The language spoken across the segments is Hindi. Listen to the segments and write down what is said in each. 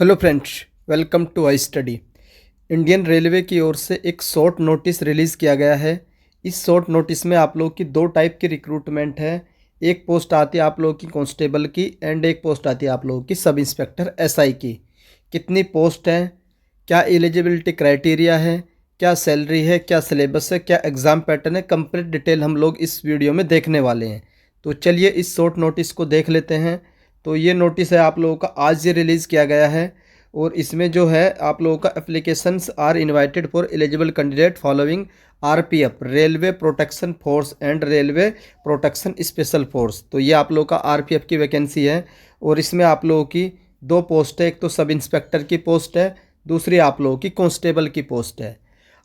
Hello friends, welcome to I study. Indian railway की ओर से एक शॉर्ट नोटिस रिलीज़ किया गया है। इस शॉर्ट नोटिस में आप लोगों की दो टाइप की रिक्रूटमेंट है। एक पोस्ट आती है आप लोगों की कांस्टेबल की एंड एक पोस्ट आती है आप लोगों की सब इंस्पेक्टर एसआई की। कितनी पोस्ट है, क्या एलिजिबिलिटी क्राइटेरिया है, क्या सैलरी है, क्या सिलेबस है, क्या एग्ज़ाम पैटर्न है, कंप्लीट डिटेल हम लोग इस वीडियो में देखने वाले हैं। तो चलिए इस शॉर्ट नोटिस को देख लेते हैं। तो ये नोटिस है आप लोगों का, आज ये रिलीज़ किया गया है और इसमें जो है आप लोगों का applications are invited for eligible candidate following RPF railway protection force and railway protection special force. तो ये आप लोगों का आरपीएफ की वैकेंसी है और इसमें आप लोगों की दो पोस्ट है, एक तो सब इंस्पेक्टर की पोस्ट है, दूसरी आप लोगों की कांस्टेबल की पोस्ट है।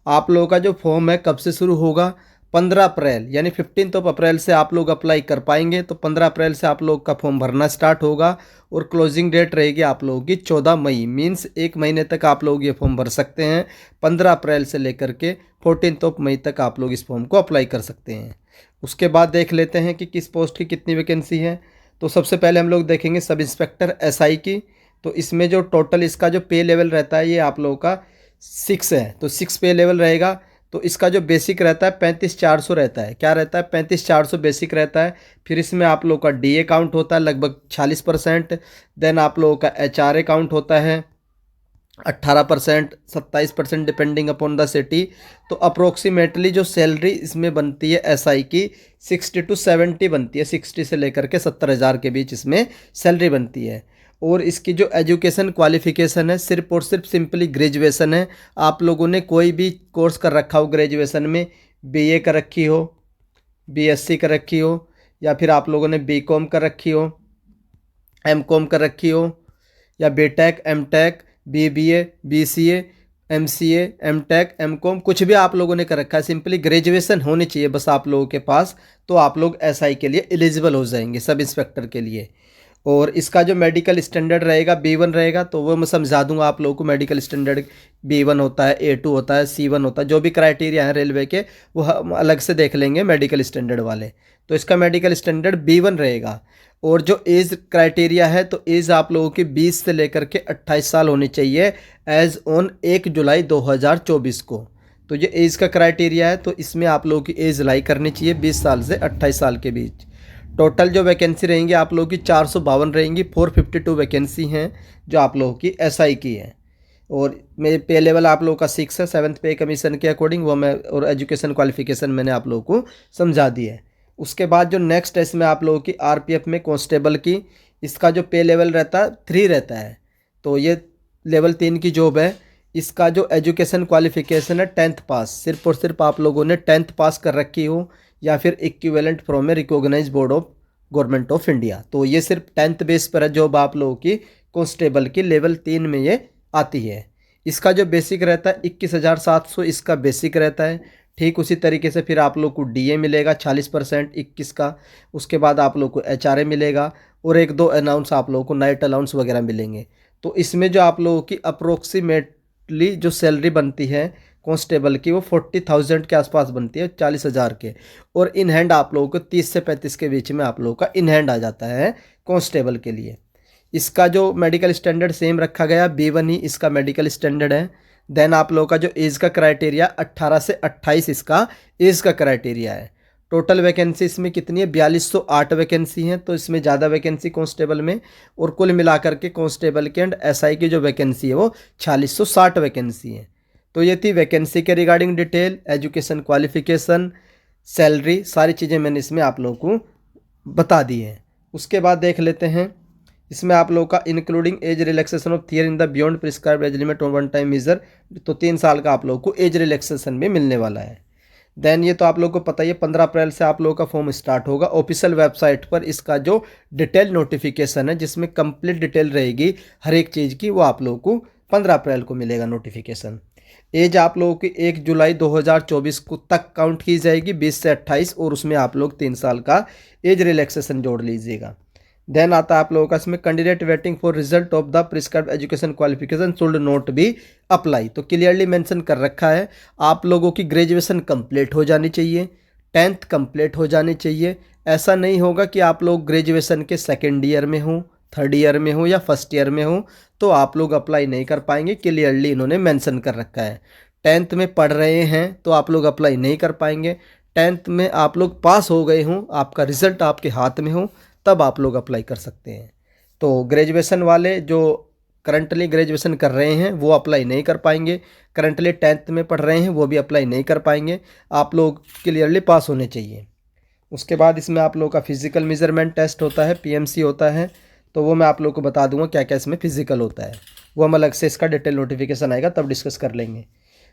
आप लोगों का जो फॉर्म है कब से शुरू होगा, 15 अप्रैल यानी 15 अप्रैल से आप लोग अप्लाई कर पाएंगे। तो 15 अप्रैल से आप लोग का फॉर्म भरना स्टार्ट होगा और क्लोजिंग डेट रहेगी आप लोगों की 14 मई, मीन्स एक महीने तक आप लोग ये फॉर्म भर सकते हैं। 15 अप्रैल से लेकर के 14 मई तक आप लोग इस फॉर्म को अप्लाई कर सकते हैं। उसके बाद देख लेते हैं कि किस पोस्ट की कितनी वैकेंसी है। तो सबसे पहले हम लोग देखेंगे सब इंस्पेक्टर एसआई की। तो इसमें जो टोटल इसका जो पे लेवल रहता है ये आप लोगों का 6 है, तो 6 पे लेवल रहेगा। तो इसका जो बेसिक रहता है 35,400 रहता है। क्या रहता है, 35,400 बेसिक रहता है। फिर इसमें आप लोगों का डीए काउंट होता है लगभग 46%। देन आप लोगों का एचआरए काउंट होता है 18%, 27% डिपेंडिंग अपॉन द सिटी। तो अप्रोक्सीमेटली जो सैलरी इसमें बनती है एसआई की 60 to 70 बनती है, 60 से लेकर के 70,000 के बीच इसमें सैलरी बनती है। और इसकी जो एजुकेशन क्वालिफ़िकेशन है सिर्फ और सिर्फ सिंपली ग्रेजुएशन है। आप लोगों ने कोई भी कोर्स कर रखा हो ग्रेजुएशन में, बीए कर रखी हो, बीएससी कर रखी हो, या फिर आप लोगों ने बीकॉम कर रखी हो, एमकॉम कर रखी हो, या B Tech, M Tech, BBA, BCA, MCA, M Tech, M Com, कुछ भी आप लोगों ने कर रखा है, सिंपली ग्रेजुएशन होनी चाहिए बस आप लोगों के पास। तो आप लोग एसआई के लिए एलिजिबल हो जाएंगे, सब इंस्पेक्टर के लिए। और इसका जो मेडिकल स्टैंडर्ड रहेगा B1 रहेगा। तो वो मैं समझा दूंगा आप लोगों को। मेडिकल स्टैंडर्ड B1 होता है, A2 होता है, C1 होता है, जो भी क्राइटेरिया है रेलवे के वो हम अलग से देख लेंगे मेडिकल स्टैंडर्ड वाले। तो इसका मेडिकल स्टैंडर्ड B1 रहेगा। और जो एज क्राइटेरिया है, तो एज आप लोगों की 20 से लेकर के 28 साल होनी चाहिए एज ऑन 1 जुलाई 2024 को। तो ये एज का क्राइटेरिया है। तो इसमें आप लोगों की एज लाई करनी चाहिए 20 साल से 28 साल के बीच। टोटल जो वैकेंसी रहेंगी आप लोगों की 452 रहेंगी। 452 वैकेंसी हैं जो आप लोगों की एसआई की है। और मेरे पे लेवल आप लोगों का 6 है 7th पे कमीशन के अकॉर्डिंग, वो मैं और एजुकेशन क्वालिफिकेशन मैंने आप लोगों को समझा दी है। उसके बाद जो नेक्स्ट है इसमें आप लोगों की आरपीएफ में कांस्टेबल की, इसका जो पे लेवल रहता है 3 रहता है। तो ये लेवल 3 की जॉब है। इसका जो एजुकेशन क्वालिफिकेशन है 10th पास, सिर्फ और सिर्फ आप लोगों ने 10th पास कर रखी हो या फिर equivalent from a recognised board of government of India. तो ये सिर्फ 10th बेस पर है जॉब आप लोगों की कांस्टेबल की, लेवल 3 में ये आती है। इसका जो बेसिक रहता है 21,700 इसका बेसिक रहता है। ठीक उसी तरीके से फिर आप लोग को डीए मिलेगा 40% 21 का। उसके बाद आप लोग को एचआरए मिलेगा और एक दो अनाउंस आप लोगों को नाइट अलाउंस वगैरह मिलेंगे। तो इसमें जो आप लोगों की अप्रोक्सीमेटली जो सैलरी बनती है कांस्टेबल की वो 40,000 के आसपास बनती है, 40,000 के। और इन हैंड आप लोगों को 30 से 35 के बीच में आप लोगों का इन हैंड आ जाता है कांस्टेबल के लिए। इसका जो मेडिकल स्टैंडर्ड सेम रखा गया, B1 ही इसका मेडिकल स्टैंडर्ड है। देन आप लोगों का जो एज का क्राइटेरिया 18 से 28 इसका एज का क्राइटेरिया है। टोटल वैकेंसी इसमें कितनी है, 4208 वैकेंसी है। तो इसमें ज़्यादा वैकेंसी कांस्टेबल में, और कुल मिलाकर के कांस्टेबल के एंड एसआई की जो वैकेंसी है वो 4660 वैकेंसी है। तो ये थी वैकेंसी के regarding detail, education qualification, salary, सारी चीज़ें मैंने इसमें आप लोगों को बता दी हैं। उसके बाद देख लेते हैं इसमें आप लोगों का including age relaxation of their in the beyond prescribed age limit on one time measure. तो 3 साल का आप लोगों को एज रिलैक्सेशन भी मिलने वाला है। देन ये तो आप लोगों को पता ही है 15 अप्रैल से आप लोगों का फॉर्म स्टार्ट होगा। ऑफिशियल वेबसाइट पर इसका जो डिटेल नोटिफिकेशन है जिसमें कंप्लीट डिटेल रहेगी हर एक चीज़ की, वो आप लोगों को 15 अप्रैल को मिलेगा नोटिफिकेशन। एज आप लोगों की 1 जुलाई 2024 को तक काउंट की जाएगी, 20 से 28, और उसमें आप लोग 3 साल का एज रिलैक्सेशन जोड़ लीजिएगा। देन आता है आप लोगों का इसमें candidate waiting for result of the prescribed education qualification should not be apply. तो क्लियरली मेंशन कर रखा है आप लोगों की ग्रेजुएशन कंप्लीट हो जानी चाहिए, 10th कंप्लीट हो जानी चाहिए। ऐसा नहीं होगा कि आप लोग ग्रेजुएशन के सेकेंड ईयर में हो, थर्ड ईयर में हो या फर्स्ट ईयर में हो तो आप लोग अप्लाई नहीं कर पाएंगे, क्लियरली इन्होंने मेंशन कर रखा है। 10th में पढ़ रहे हैं तो आप लोग अप्लाई नहीं कर पाएंगे। 10th में आप लोग पास हो गए हों, आपका रिजल्ट आपके हाथ में हो, तब आप लोग अप्लाई कर सकते हैं। तो ग्रेजुएशन वाले जो करंटली ग्रेजुएशन कर रहे हैं वो अप्लाई नहीं कर पाएंगे, करंटली 10th में पढ़ रहे हैं वो भी अप्लाई नहीं कर पाएंगे। आप लोग क्लियरली पास होने चाहिए। उसके बाद इसमें आप लोगों का फिजिकल मेजरमेंट टेस्ट होता है, पीएमसी होता है। तो वो मैं आप लोग को बता दूंगा क्या क्या इसमें फिजिकल होता है, वो हम अलग से इसका डिटेल नोटिफिकेशन आएगा तब डिस्कस कर लेंगे।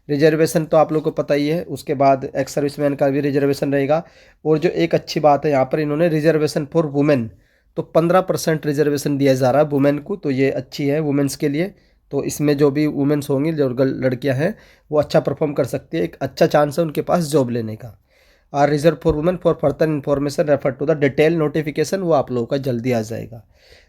रिजर्वेशन तो आप लोग को पता ही है। उसके बाद एक्स सर्विसमैन का भी रिजर्वेशन रहेगा। और जो एक अच्छी बात है यहाँ पर इन्होंने रिजर्वेशन फॉर वुमेन, तो 15% रिजर्वेशन दिया जा रहा है वुमेन को, तो ये अच्छी है वुमेन्स के लिए। तो इसमें जो भी वुमेन्स होंगी, जो लड़कियां हैं वो अच्छा परफॉर्म कर सकती है, एक अच्छा चांस है उनके पास जॉब लेने का। Are reserve for women for further information refer to the detail notification, वो आप लोगों का जल्दी आ जाएगा।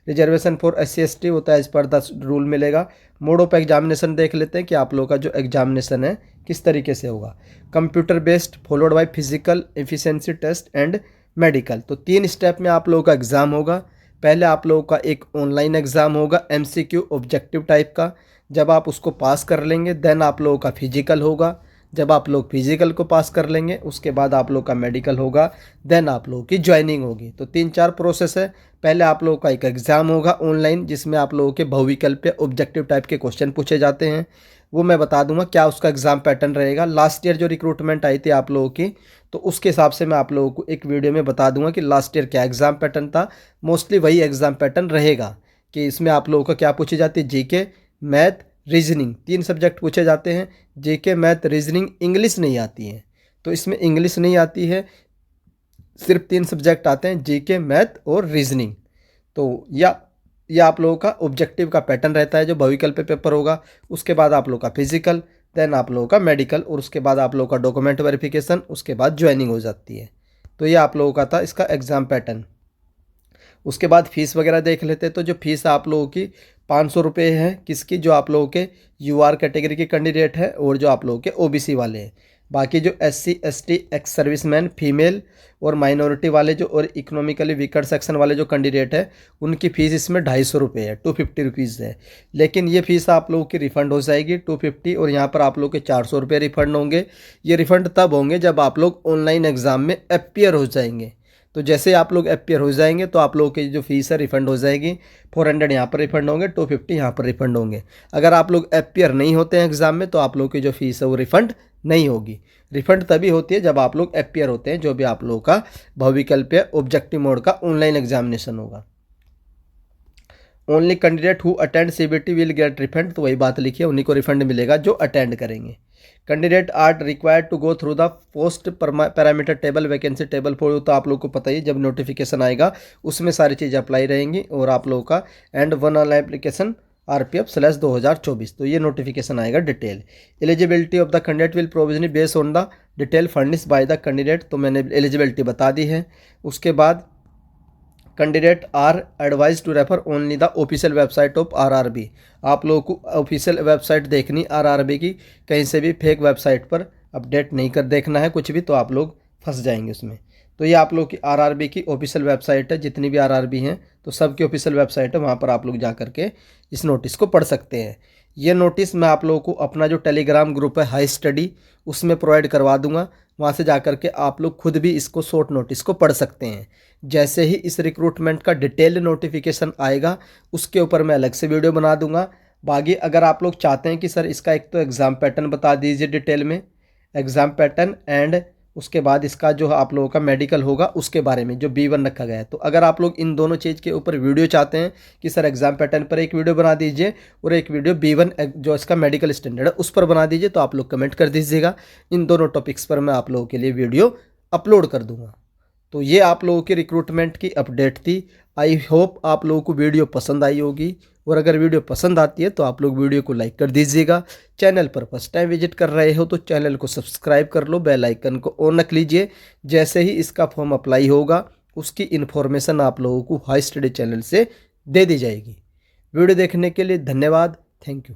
रिजर्वेशन फॉर SC/ST होता है, एज पर द रूल मिलेगा। मोड ऑफ एग्जामिनेशन देख लेते हैं कि आप लोगों का जो एग्जामिनेशन है किस तरीके से होगा। Computer based followed by physical efficiency test and medical. तो 3 स्टेप में आप लोगों का एग्ज़ाम होगा। पहले आप लोगों का एक ऑनलाइन एग्ज़ाम होगा MCQ ऑब्जेक्टिव टाइप का, जब आप उसको पास कर लेंगे देन आप लोगों का फिजिकल होगा। जब आप लोग फिजिकल को पास कर लेंगे उसके बाद आप लोग का मेडिकल होगा, देन आप लोगों की ज्वाइनिंग होगी। तो 3-4 प्रोसेस है। पहले आप लोगों का एक एग्ज़ाम होगा ऑनलाइन, जिसमें आप लोगों के बहुविकल्प या ऑब्जेक्टिव टाइप के क्वेश्चन पूछे जाते हैं। वो मैं बता दूंगा क्या उसका एग्ज़ाम पैटर्न रहेगा। लास्ट ईयर जो रिक्रूटमेंट आई थी आप लोगों की, तो उसके हिसाब से मैं आप लोगों को एक वीडियो में बता दूंगा कि लास्ट ईयर क्या एग्ज़ाम पैटर्न था। मोस्टली वही एग्ज़ाम पैटर्न रहेगा कि इसमें आप लोगों का क्या पूछी जाती है, जीके, मैथ, रीजनिंग, 3 सब्जेक्ट पूछे जाते हैं। जीके, मैथ, रीजनिंग, इंग्लिश नहीं आती है, तो इसमें इंग्लिश नहीं आती है, सिर्फ 3 सब्जेक्ट आते हैं, जीके, मैथ और रीजनिंग। तो या आप लोगों का ऑब्जेक्टिव का पैटर्न रहता है जो बहुविकल्प पे पेपर होगा। उसके बाद आप लोगों का फिजिकल, देन आप लोगों का मेडिकल, और उसके बाद आप लोगों का डॉक्यूमेंट वेरिफिकेशन, उसके बाद ज्वाइनिंग हो जाती है। तो ये आप लोगों का था इसका एग्ज़ाम पैटर्न। उसके बाद फ़ीस वगैरह देख लेते हैं। तो जो फीस आप लोगों की 500 रुपये है, किसकी, जो आप लोगों के UR कैटेगरी के कैंडिडेट है और जो आप लोगों के OBC वाले हैं। बाकी जो SC/ST, एक्स सर्विसमैन, फीमेल और माइनॉरिटी वाले जो और इकोनॉमिकली वीकर सेक्शन वाले जो कैंडिडेट है, उनकी फ़ीस इसमें 250 रुपये है, 250 रुपीज़ है। लेकिन ये फ़ीस आप लोगों की रिफ़ंड हो जाएगी 250, और यहाँ पर आप लोगों के 400 रुपये रिफ़ंड होंगे। ये रिफ़ंड तब होंगे जब आप लोग ऑनलाइन एग्ज़ाम में अपीयर हो जाएंगे। तो जैसे आप लोग अपीयर हो जाएंगे तो आप लोगों की जो फीस है रिफ़ंड हो जाएगी। 400 यहाँ पर रिफ़ंड होंगे, 250 यहाँ पर रिफ़ंड होंगे। अगर आप लोग अपीयर नहीं होते हैं एग्ज़ाम में तो आप लोगों की जो फीस है वो रिफ़ंड नहीं होगी। रिफ़ंड तभी होती है जब आप लोग अपीयर होते हैं, जो भी आप लोगों का बहुविकल्प या ऑब्जेक्टिव मोड का ऑनलाइन एग्जामिनेशन होगा। Only candidate who attend CBT will get refund, तो वही बात लिखी है, उन्हीं को रिफंड मिलेगा जो अटेंड करेंगे। Candidate are required to go through the post parameter table, vacancy table for, तो आप लोग को पता ही जब नोटिफिकेशन आएगा उसमें सारी चीज़ अप्लाई रहेंगी। और आप लोगों का and one on application RPF/2024, तो ये नोटिफिकेशन आएगा detail. Eligibility of the candidate will provisionally base on the detail फंडिस बाय द कैंडिडेट, तो मैंने एलिजिबिलिटी बता दी है। उसके बाद candidate are advise to refer only the official website of RRB, आप लोगों को ऑफिशियल वेबसाइट देखनी RRB की, कहीं से भी फेक वेबसाइट पर अपडेट नहीं कर देखना है कुछ भी, तो आप लोग फंस जाएंगे उसमें। तो ये आप लोग की RRB की ऑफिशियल वेबसाइट है, जितनी भी RRB हैं तो सबकी ऑफिशियल वेबसाइट है, वहाँ पर आप लोग जा करके इस नोटिस को पढ़ सकते हैं। ये नोटिस मैं आप लोगों को अपना जो टेलीग्राम ग्रुप है हाई स्टडी, उसमें प्रोवाइड करवा दूंगा। वहाँ से जा करके आप लोग खुद भी इसको शॉर्ट नोटिस को पढ़ सकते हैं। जैसे ही इस रिक्रूटमेंट का डिटेल नोटिफिकेशन आएगा उसके ऊपर मैं अलग से वीडियो बना दूंगा। बाकी अगर आप लोग चाहते हैं कि सर इसका एक तो एग्ज़ाम पैटर्न बता दीजिए डिटेल में, एग्ज़ाम पैटर्न, एंड उसके बाद इसका जो आप लोगों का मेडिकल होगा उसके बारे में जो B1 रखा गया है, तो अगर आप लोग इन दोनों चीज़ के ऊपर वीडियो चाहते हैं कि सर एग्ज़ाम पैटर्न पर एक वीडियो बना दीजिए और एक वीडियो B1 जो इसका मेडिकल स्टैंडर्ड है उस पर बना दीजिए, तो आप लोग कमेंट कर दीजिएगा। इन दोनों टॉपिक्स पर मैं आप लोगों के लिए वीडियो अपलोड कर दूँगा। तो ये आप लोगों की रिक्रूटमेंट की अपडेट थी। आई होप आप लोगों को वीडियो पसंद आई होगी, और अगर वीडियो पसंद आती है तो आप लोग वीडियो को लाइक कर दीजिएगा। चैनल पर फर्स्ट टाइम विजिट कर रहे हो तो चैनल को सब्सक्राइब कर लो, बेल आइकन को ऑन रख लीजिए। जैसे ही इसका फॉर्म अप्लाई होगा उसकी इन्फॉर्मेशन आप लोगों को हाई स्टडी चैनल से दे दी जाएगी। वीडियो देखने के लिए धन्यवाद, थैंक यू।